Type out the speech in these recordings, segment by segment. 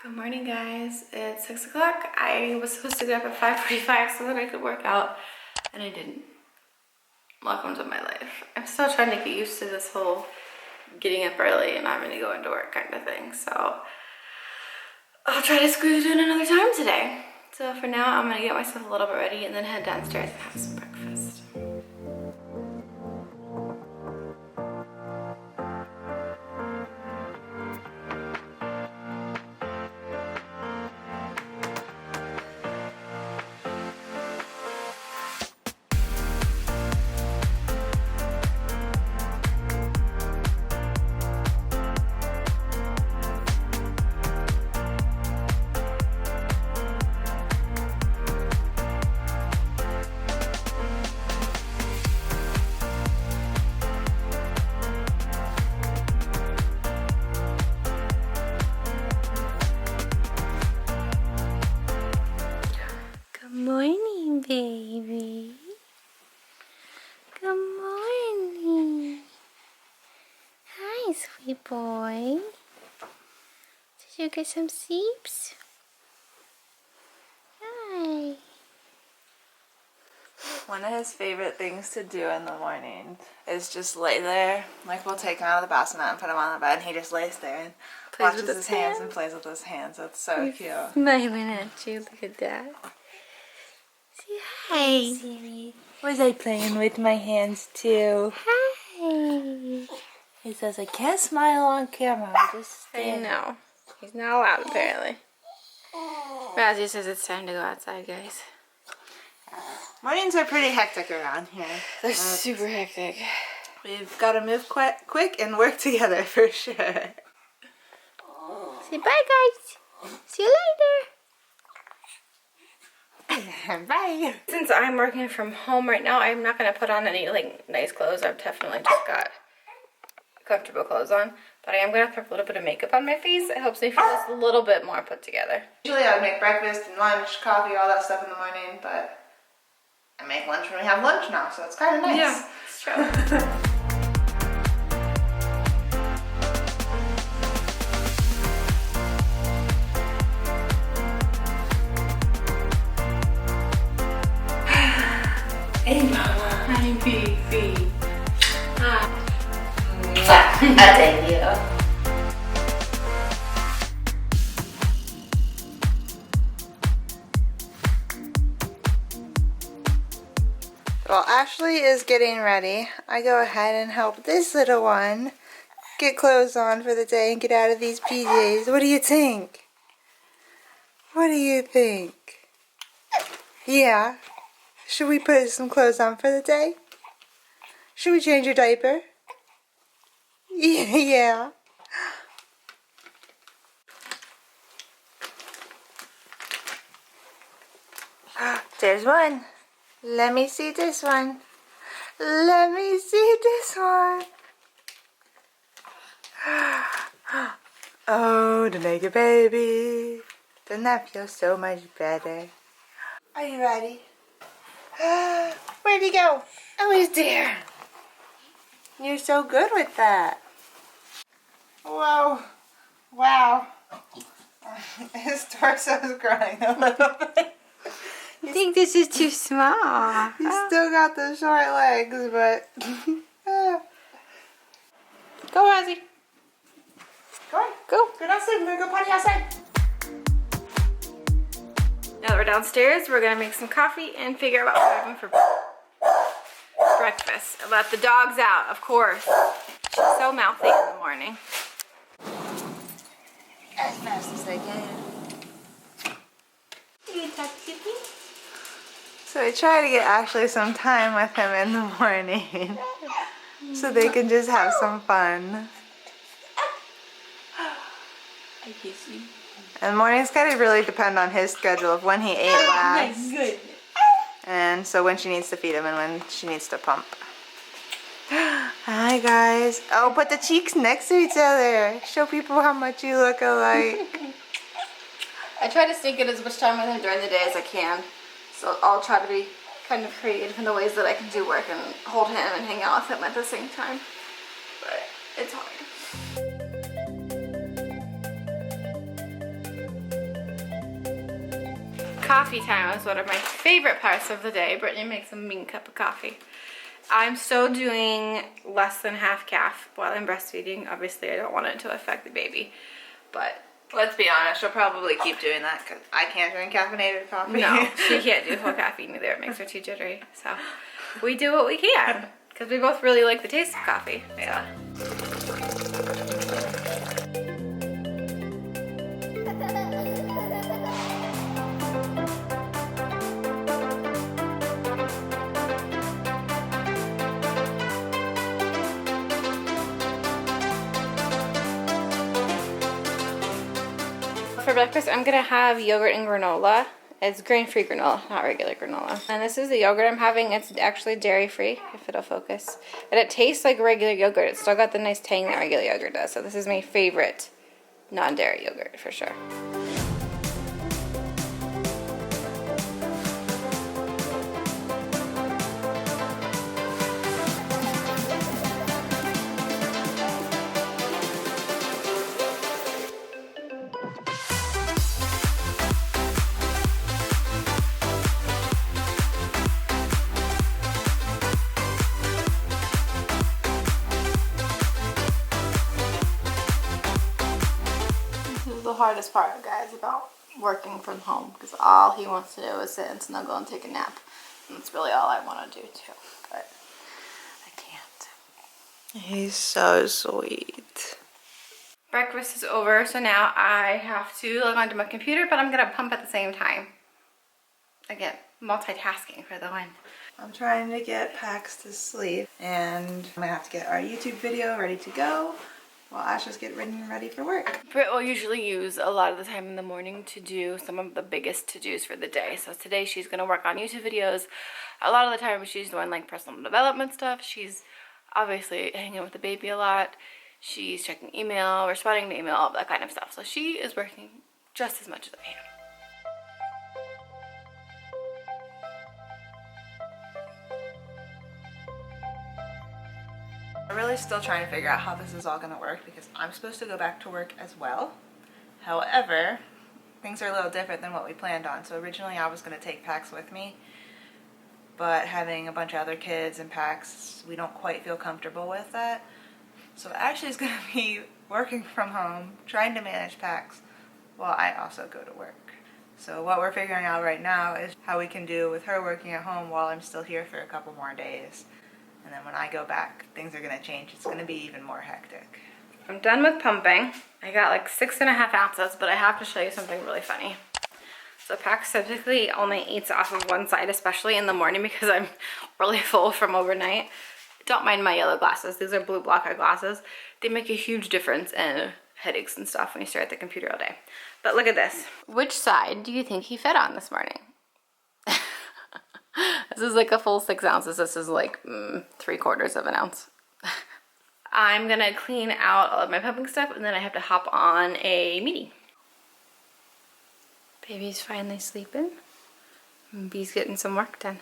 Good morning, guys. It's 6 o'clock. I was supposed to get up at 5:45 so that I could work out, and I didn't. Welcome to my life. I'm still trying to get used to this whole getting up early and having to go into work kind of thing, so I'll try to squeeze it in another time today. So for now, I'm gonna get myself a little bit ready and then head downstairs and have some breakfast. Morning, baby. Good morning. Hi, sweet boy. Did you get some sleeps? Hi. One of his favorite things to do in the morning is just lay there. Like, we'll take him out of the bassinet and put him on the bed, and he just lays there and watches his hands and plays with his hands. It's so cute. Smiling at you. Look at that. Say hi. Siri. Was I playing with my hands too? Hi. He says, I can't smile on camera. I just I know. He's not allowed, apparently. Razzie says it's time to go outside, guys. Mornings are pretty hectic around here. They're super hectic. We've got to move quick and work together for sure. Say bye, guys. See you later. Bye. Since I'm working from home right now, I'm not going to put on any nice clothes. I've definitely just got comfortable clothes on. But I am going to put a little bit of makeup on my face. It helps me feel just a little bit more put together. Usually I would make breakfast and lunch, coffee, all that stuff in the morning, but I make lunch when we have lunch now, so it's kind of nice. Yeah, it's true. Hey, Mama. Hi, baby. I thank you. While Ashley is getting ready, I go ahead and help this little one get clothes on for the day and get out of these PJs. What do you think? What do you think? Yeah. Should we put some clothes on for the day? Should we change your diaper? Yeah. There's one. Let me see this one. Let me see this one. Oh, the naked baby. Doesn't that feel so much better? Are you ready? Where'd he go? Oh, he's there. You're so good with that. Whoa. Wow. His torso is growing a little bit. I think this is too small. He's still got the short legs, but... Go, Razzie. Go on. Go. Go downstairs. We're going to go potty outside. Now that we're downstairs, we're going to make some coffee and figure out what we're having for breakfast. I let the dogs out, of course. She's so mouthy in the morning. As fast as I can. You talk to me? So I try to get Ashley some time with him in the morning so they can just have some fun. I kiss you. And mornings kind of really depend on his schedule of when he ate last. My goodness. And so when she needs to feed him and when she needs to pump. Hi guys. Oh, put the cheeks next to each other. Show people how much you look alike. I try to sneak in as much time with him during the day as I can. So I'll try to be kind of creative in the ways that I can do work and hold him and hang out with him at the same time. But it's hard. Coffee time is one of my favorite parts of the day. Brittany makes a mean cup of coffee. I'm still doing less than half calf while I'm breastfeeding. Obviously, I don't want it to affect the baby, but let's be honest, she'll probably keep doing that because I can't drink caffeinated coffee. no, she can't do full caffeine either. It makes her too jittery. So we do what we can because we both really like the taste of coffee. Yeah. For breakfast, I'm gonna have yogurt and granola. It's grain-free granola, not regular granola. And this is the yogurt I'm having. It's actually dairy-free, if it'll focus. And it tastes like regular yogurt. It's still got the nice tang that regular yogurt does. So this is my favorite non-dairy yogurt for sure. The hardest part, guys, about working from home, because all he wants to do is sit and snuggle and take a nap. And that's really all I want to do too, but I can't. He's so sweet. Breakfast is over, so now I have to log onto my computer, but I'm gonna pump at the same time. Again, multitasking for the win. I'm trying to get Pax to sleep, and I'm gonna have to get our YouTube video ready to go while Ashes get ready for work. Britt will usually use a lot of the time in the morning to do some of the biggest to-dos for the day. So today she's going to work on YouTube videos. A lot of the time she's doing like personal development stuff. She's obviously hanging with the baby a lot. She's checking email, responding to email, all that kind of stuff. So she is working just as much as I am. I'm really still trying to figure out how this is all going to work because I'm supposed to go back to work as well. However, things are a little different than what we planned on. So originally I was going to take Pax with me, but having a bunch of other kids and Pax, we don't quite feel comfortable with that. So Ashley's going to be working from home, trying to manage Pax while I also go to work. So what we're figuring out right now is how we can do with her working at home while I'm still here for a couple more days. And then when I go back, things are going to change. It's going to be even more hectic. I'm done with pumping. I got like 6.5 ounces, but I have to show you something really funny. So Pax typically only eats off of one side, especially in the morning because I'm really full from overnight. Don't mind my yellow glasses. These are blue blocker glasses. They make a huge difference in headaches and stuff when you stare at the computer all day. But look at this. Which side do you think he fed on this morning? This is like a full 6 ounces. This is like 3/4 of an ounce. I'm gonna clean out all of my pumping stuff and then I have to hop on a meeting. Baby's finally sleeping. B's getting some work done.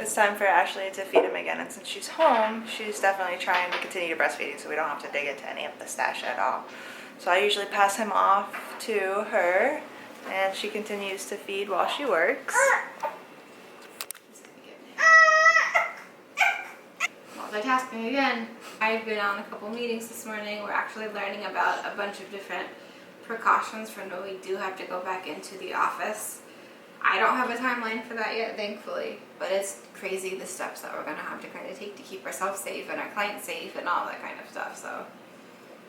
It's time for Ashley to feed him again, and since she's home, she's definitely trying to continue breastfeeding so we don't have to dig into any of the stash at all. So I usually pass him off to her, and she continues to feed while she works. Multitasking again. I've been on a couple meetings this morning. We're actually learning about a bunch of different precautions for when we do have to go back into the office. I don't have a timeline for that yet, thankfully, but it's crazy the steps that we're going to have to kind of take to keep ourselves safe and our clients safe and all that kind of stuff, so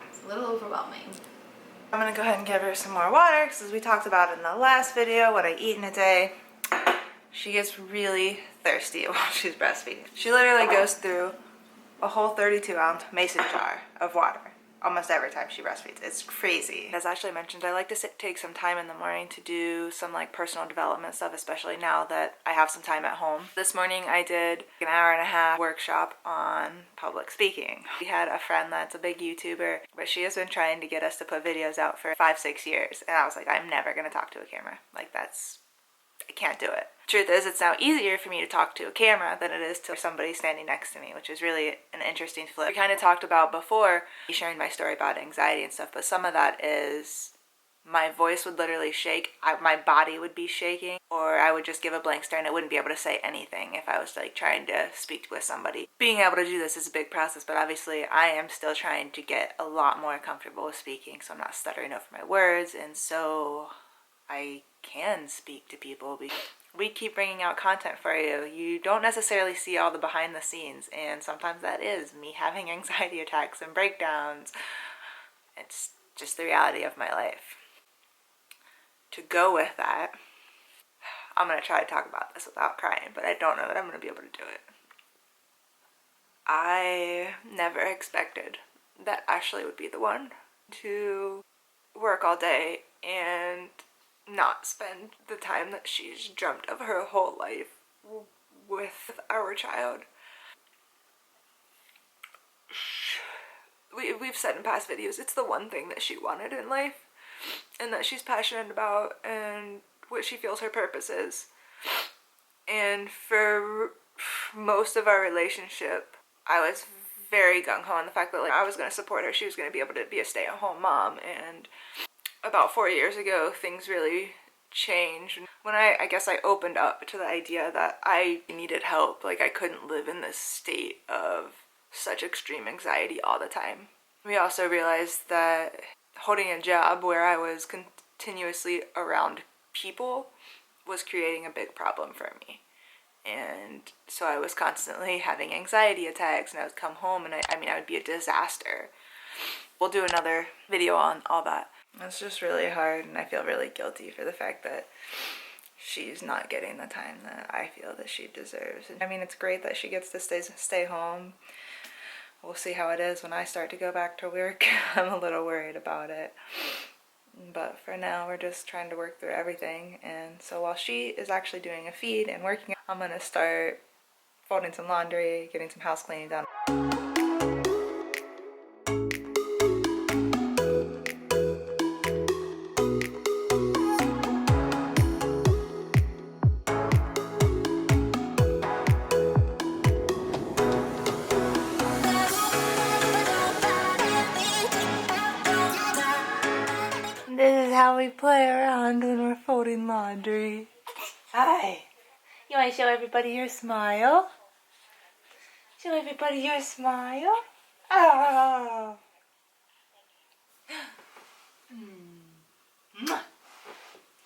it's a little overwhelming. I'm going to go ahead and give her some more water because as we talked about in the last video, what I eat in a day, she gets really thirsty while she's breastfeeding. She literally goes through a whole 32-ounce mason jar of water almost every time she breastfeeds. It's crazy. As Ashley mentioned, I like to take some time in the morning to do some like personal development stuff, especially now that I have some time at home. This morning I did an hour-and-a-half workshop on public speaking. We had a friend that's a big YouTuber, but she has been trying to get us to put videos out for 5-6 years. And I was like, I'm never gonna talk to a camera. Like I can't do it. Truth is, it's now easier for me to talk to a camera than it is to somebody standing next to me, which is really an interesting flip. We kind of talked about before, sharing my story about anxiety and stuff, but some of that is my voice would literally shake, my body would be shaking, or I would just give a blank stare and I wouldn't be able to say anything if I was like trying to speak with somebody. Being able to do this is a big process, but obviously I am still trying to get a lot more comfortable with speaking, so I'm not stuttering over my words, and so I can speak to people because we keep bringing out content for you. You don't necessarily see all the behind the scenes, and sometimes that is me having anxiety attacks and breakdowns. It's just the reality of my life. To go with that, I'm going to try to talk about this without crying, but I don't know that I'm going to be able to do it. I never expected that Ashley would be the one to work all day and not spend the time that she's dreamt of her whole life with our child. We've said in past videos, it's the one thing that she wanted in life and that she's passionate about and what she feels her purpose is. And for most of our relationship, I was very gung-ho on the fact that like I was going to support her. She was going to be able to be a stay-at-home mom, and about 4 years ago, things really changed when I guess I opened up to the idea that I needed help. Like I couldn't live in this state of such extreme anxiety all the time. We also realized that holding a job where I was continuously around people was creating a big problem for me. And so I was constantly having anxiety attacks, and I would come home and I would be a disaster. We'll do another video on all that. It's just really hard, and I feel really guilty for the fact that she's not getting the time that I feel that she deserves. I mean, it's great that she gets to stay home. We'll see how it is when I start to go back to work. I'm a little worried about it. But for now, we're just trying to work through everything. And so while she is actually doing a feed and working, I'm going to start folding some laundry, getting some house cleaning done. This is how we play around when we're folding laundry. Hi. You want to show everybody your smile? Show everybody your smile. Oh.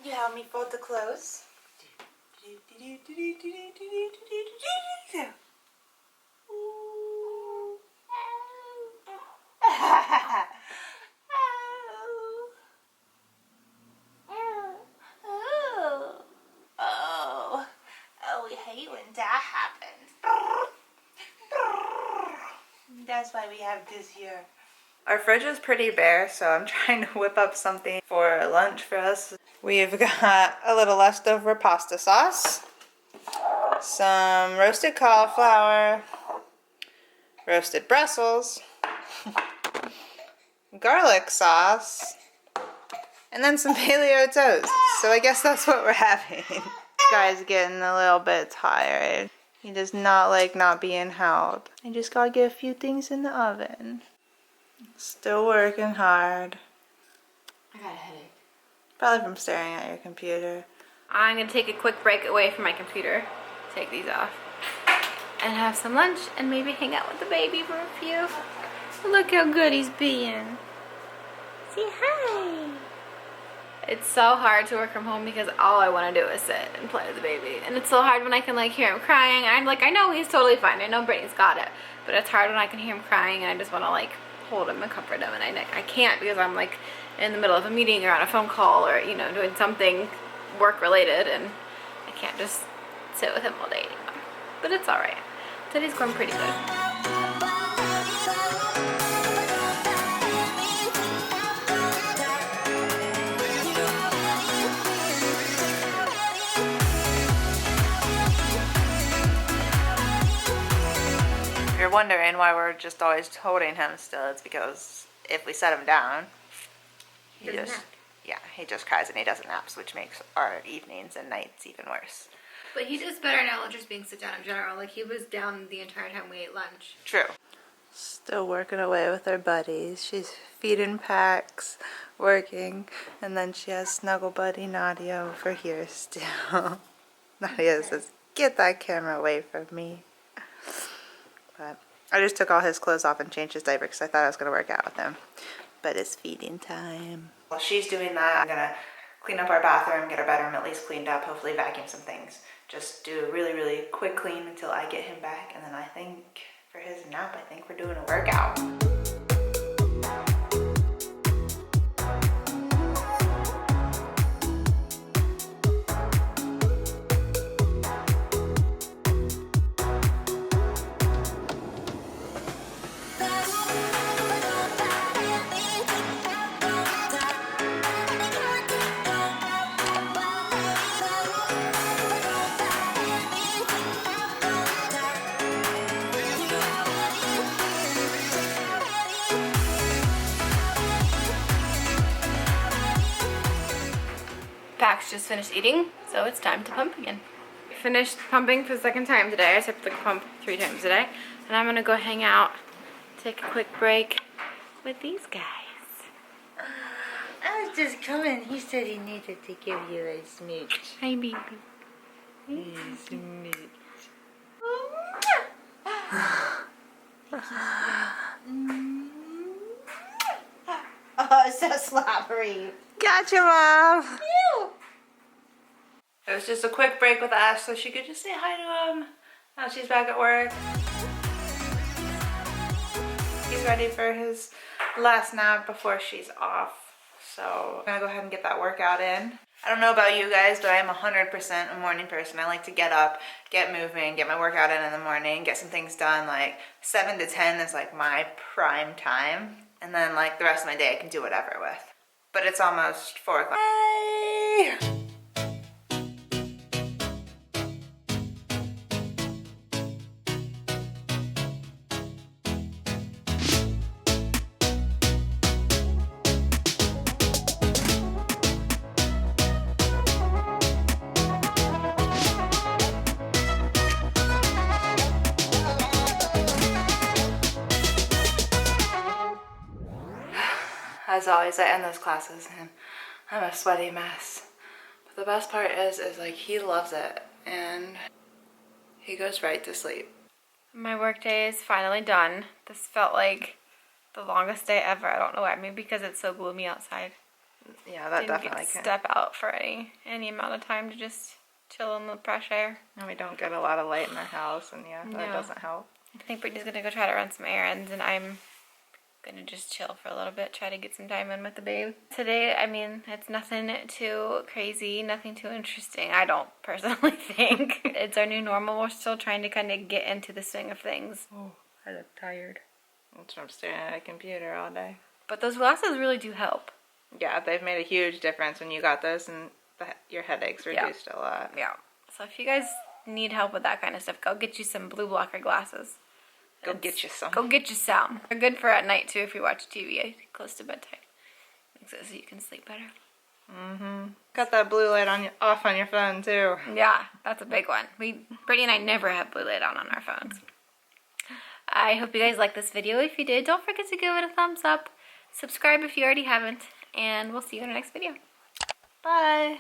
You help me fold the clothes. We hate when that happens. That's why we have this here. Our fridge is pretty bare, so I'm trying to whip up something for lunch for us. We've got a little leftover pasta sauce, some roasted cauliflower, roasted Brussels, garlic sauce, and then some paleo toast. So I guess that's what we're having. This guy's getting a little bit tired. He does not like not being held. I just gotta get a few things in the oven. Still working hard. I got a headache. Probably from staring at your computer. I'm gonna take a quick break away from my computer, take these off, and have some lunch and maybe hang out with the baby for a few. Look how good he's being. Say hi. It's so hard to work from home because all I want to do is sit and play with the baby. And it's so hard when I can like hear him crying. I'm like, I know he's totally fine. I know Brittany's got it. But it's hard when I can hear him crying and I just want to like hold him and comfort him. And I can't because I'm like in the middle of a meeting or on a phone call or, you know, doing something work related. And I can't just sit with him all day anymore. But it's all right. Today's going pretty good. you're wondering why we're just always holding him still, it's because if we set him down, he just cries and he doesn't nap, which makes our evenings and nights even worse. But he does better now just being sit down in general. Like, he was down the entire time we ate lunch. True. Still working away with her buddies. She's feeding Pax, working, and then she has snuggle buddy Nadia over here still. Nadia says, "Get that camera away from me." But I just took all his clothes off and changed his diaper because I thought I was going to work out with him. But it's feeding time. While she's doing that, I'm going to clean up our bathroom, get our bedroom at least cleaned up, hopefully vacuum some things. Just do a really, really quick clean until I get him back, and then I think for his nap, I think we're doing a workout. Pax just finished eating, so it's time to pump again. Finished pumping for the second time today. I typically pump 3 times a day. And I'm gonna go hang out, take a quick break with these guys. I was just coming. He said he needed to give you a smooch. Hi, baby. A smooch. Oh, it's so slobbery. Gotcha, Mom. Ew. It was just a quick break with Ash so she could just say hi to him. Now she's back at work. He's ready for his last nap before she's off. So I'm gonna go ahead and get that workout in. I don't know about you guys, but I am 100% a morning person. I like to get up, get moving, get my workout in the morning, get some things done. Like 7 to 10 is like my prime time. And then like the rest of my day I can do whatever with. But it's almost 4 o'clock. Hey! As always, I end those classes and I'm a sweaty mess. But the best part is like he loves it and he goes right to sleep. My workday is finally done. This felt like the longest day ever. I don't know why. Maybe because it's so gloomy outside. Yeah, that Didn't definitely get to can. step out for any amount of time to just chill in the fresh air. And we don't get a lot of light in our house, and yeah, that No. doesn't help. I think Brittany's gonna go try to run some errands, and I'm gonna just chill for a little bit, try to get some time in with the babe. Today, I mean, it's nothing too crazy, nothing too interesting, I don't personally think. It's our new normal. We're still trying to kind of get into the swing of things. Oh, I look tired. That's why I'm staring at a computer all day. But those glasses really do help. Yeah, they've made a huge difference when you got those, and your headaches reduced a lot. Yeah. So if you guys need help with that kind of stuff, go get you some blue blocker glasses. Go get you some. Go get you some. They're good for at night too if you watch TV close to bedtime. Makes it so you can sleep better. Got that blue light off on your phone too. Yeah, that's a big one. Brittany and I never have blue light on our phones. I hope you guys liked this video. If you did, don't forget to give it a thumbs up. Subscribe if you already haven't. And we'll see you in our next video. Bye.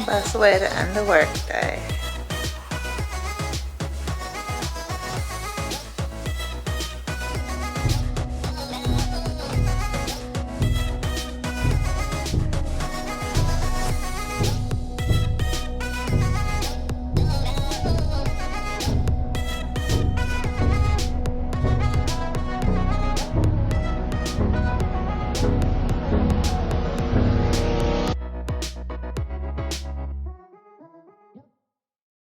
Best way to end the work day.